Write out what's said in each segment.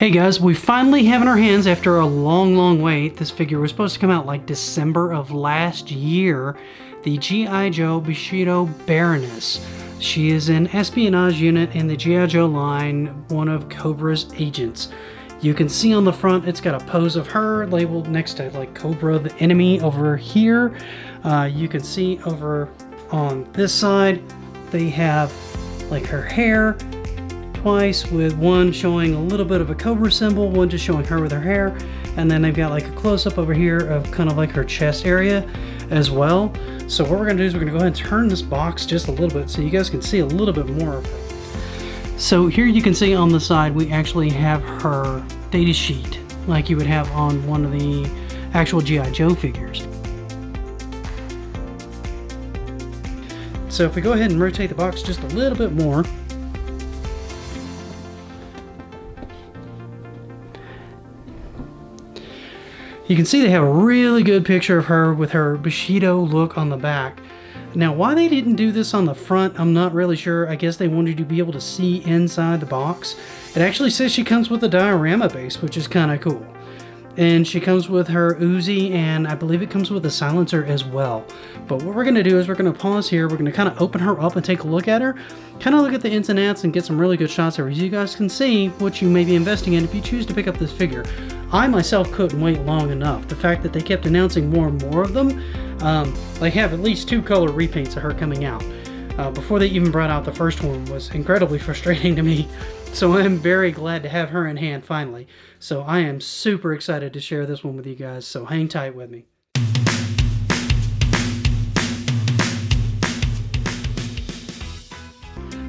Hey guys, we finally have in our hands after a long wait. This figure was supposed to come out like December of last year. The G.I. Joe Bishoujo Baroness. She is an espionage unit in the G.I. Joe line, one of Cobra's agents. You can see on the front it's got a pose of her labeled next to like Cobra the enemy over here. You can see over on this side they have like her hair twice, with one showing a little bit of a Cobra symbol, one just showing her with her hair, and then they've got like a close-up over here of kind of like her chest area as well. So what we're going to do is we're going to go ahead and turn this box just a little bit so you guys can see a little bit more of her. So here you can see on the side we actually have her data sheet like you would have on one of the actual G.I. Joe figures. So if we go ahead and rotate the box just a little bit more, you can see they have a really good picture of her with her Bushido look on the back. Now, why they didn't do this on the front, I'm not really sure. I guess they wanted you to be able to see inside the box. It actually says she comes with a diorama base, which is kind of cool. And she comes with her Uzi, and I believe it comes with a silencer as well. But what we're going to do is we're going to pause here. We're going to kind of open her up and take a look at her. Kind of look at the ins and outs and get some really good shots of her, so you guys can see what you may be investing in if you choose to pick up this figure. I myself couldn't wait long enough. The fact that they kept announcing more and more of them, they have at least 2 color repaints of her coming out. Before they even brought out the first one was incredibly frustrating to me. So I am very glad to have her in hand finally. So I am super excited to share this one with you guys, so hang tight with me.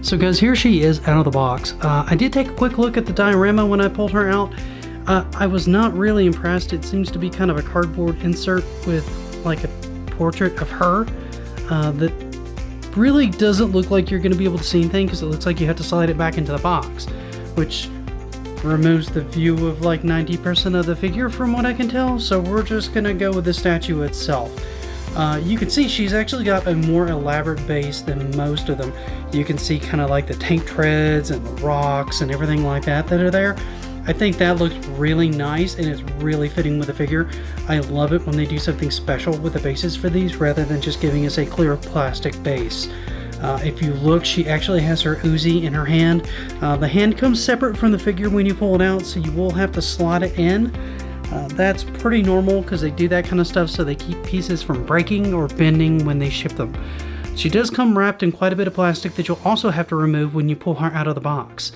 So guys, here she is out of the box. I did take a quick look at the diorama when I pulled her out. I was not really impressed. It seems to be kind of a cardboard insert with like a portrait of her that really doesn't look like you're going to be able to see anything, because it looks like you have to slide it back into the box, which removes the view of like 90% of the figure from what I can tell. So we're just going to go with the statue itself. You can see she's actually got a more elaborate base than most of them. You can see kind of like the tank treads and the rocks and everything like that are there. I think that looks really nice and it's really fitting with the figure. I love it when they do something special with the bases for these rather than just giving us a clear plastic base. If you look, she actually has her Uzi in her hand. The hand comes separate from the figure when you pull it out, so you will have to slot it in. That's pretty normal because they do that kind of stuff so they keep pieces from breaking or bending when they ship them. She does come wrapped in quite a bit of plastic that you'll also have to remove when you pull her out of the box.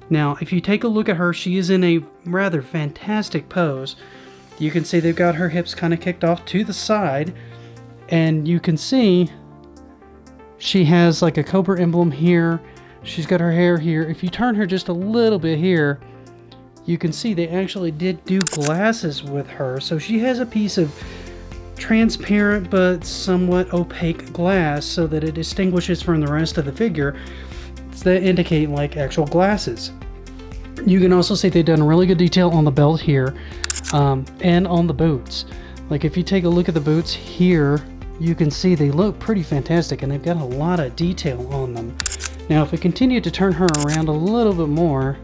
Now, if you take a look at her, she is in a rather fantastic pose. You can see they've got her hips kind of kicked off to the side, and you can see she has like a Cobra emblem here. She's got her hair here. If you turn her just a little bit here, you can see they actually did do glasses with her. So she has a piece of transparent but somewhat opaque glass so that it distinguishes from the rest of the figure, that indicate like actual glasses. You can also see they've done really good detail on the belt here and on the boots. Like if you take a look at the boots here, you can see they look pretty fantastic and they've got a lot of detail on them. Now if we continue to turn her around a little bit more,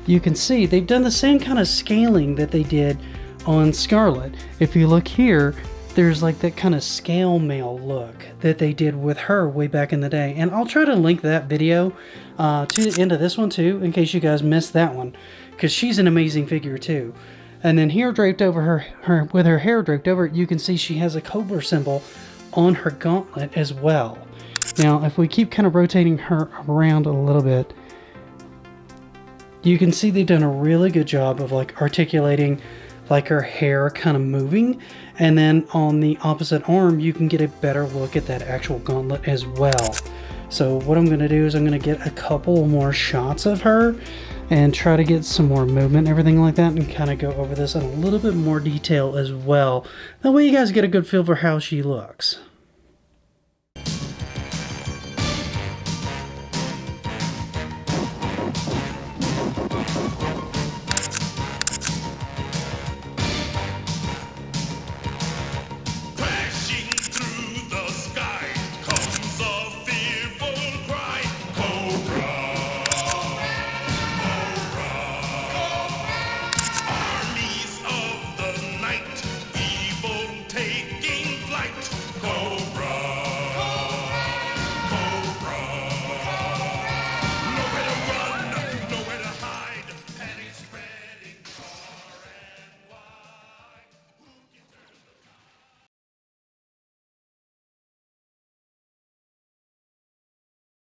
you can see they've done the same kind of scaling that they did on Scarlet. If you look here, there's like that kind of scale mail look that they did with her way back in the day. And I'll try to link that video to the end of this one too, in case you guys missed that one, because she's an amazing figure too. And then here draped over her with her hair draped over it, you can see she has a Cobra symbol on her gauntlet as well. Now, if we keep kind of rotating her around a little bit, you can see they've done a really good job of like articulating like her hair kind of moving, and then on the opposite arm you can get a better look at that actual gauntlet as well. So what I'm going to do is I'm going to get a couple more shots of her and try to get some more movement and everything like that, and kind of go over this in a little bit more detail as well. That way you guys get a good feel for how she looks.